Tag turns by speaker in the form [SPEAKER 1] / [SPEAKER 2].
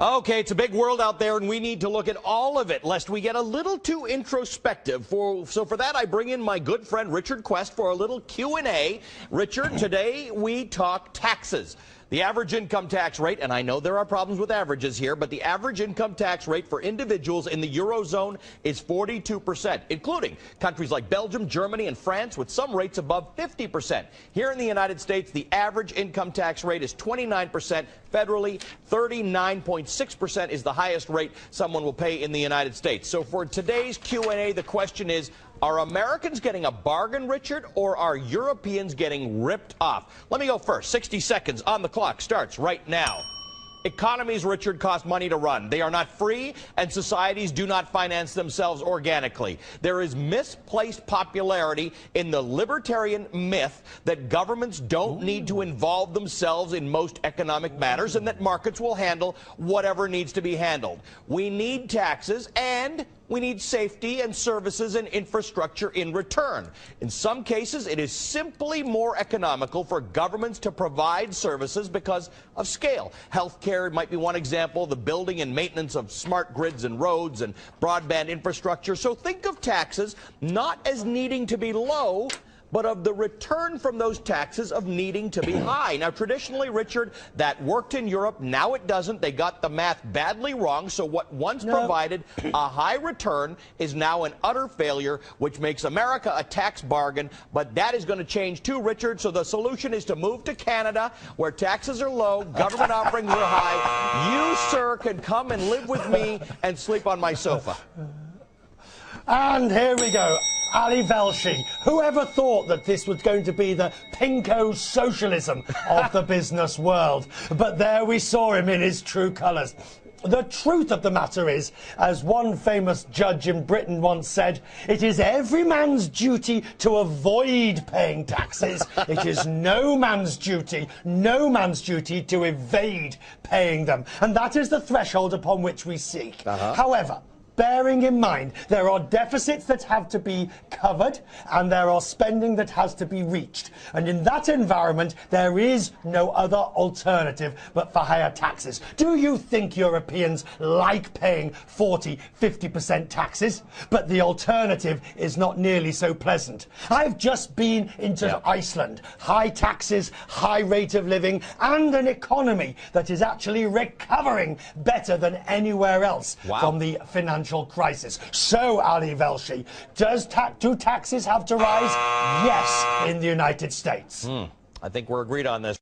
[SPEAKER 1] Okay, it's a big world out there, and we need to look at all of it, lest we get a little too introspective. So for that, I bring in my good friend Richard Quest for a little Q&A. Richard, today we talk taxes. The average income tax rate, and I know there are problems with averages here, but the average income tax rate for individuals in the Eurozone is 42%, including countries like Belgium, Germany, and France, with some rates above 50%. Here in the United States, the average income tax rate is 29%. Federally, 39.6% is the highest rate someone will pay in the United States. So for today's Q&A, the question is, are Americans getting a bargain, Richard, or are Europeans getting ripped off? Let me go first. 60 seconds on the clock starts right now. Economies, Richard, cost money to run. They are not free, and societies do not finance themselves organically. There is misplaced popularity in the libertarian myth that governments don't need to involve themselves in most economic matters and that markets will handle whatever needs to be handled. We need taxes, and we need safety and services and infrastructure in return. In some cases, it is simply more economical for governments to provide services because of scale. Healthcare might be one example, the building and maintenance of smart grids and roads and broadband infrastructure. So think of taxes not as needing to be low, but of the return from those taxes of needing to be high. Now, traditionally, Richard, that worked in Europe. Now it doesn't. They got the math badly wrong. So what once provided a high return is now an utter failure, which makes America a tax bargain. But that is going to change too, Richard. So the solution is to move to Canada, where taxes are low, government offerings are high. You, sir, can come and live with me and sleep on my sofa.
[SPEAKER 2] And here we go. Ali Velshi. Whoever thought that this was going to be the pinko socialism of the business world? But there we saw him in his true colours. The truth of the matter is, as one famous judge in Britain once said, it is every man's duty to avoid paying taxes. It is no man's duty to evade paying them. And that is the threshold upon which we seek. However, bearing in mind there are deficits that have to be covered and there are spending that has to be reached. And in that environment, there is no other alternative but for higher taxes. Do you think Europeans like paying 40–50% taxes? But the alternative is not nearly so pleasant. I've just been into Iceland. High taxes, high rate of living, and an economy that is actually recovering better than anywhere else from the financial crisis. So, Ali Velshi, do taxes have to rise? Yes, in the United States.
[SPEAKER 1] I think we're agreed on this.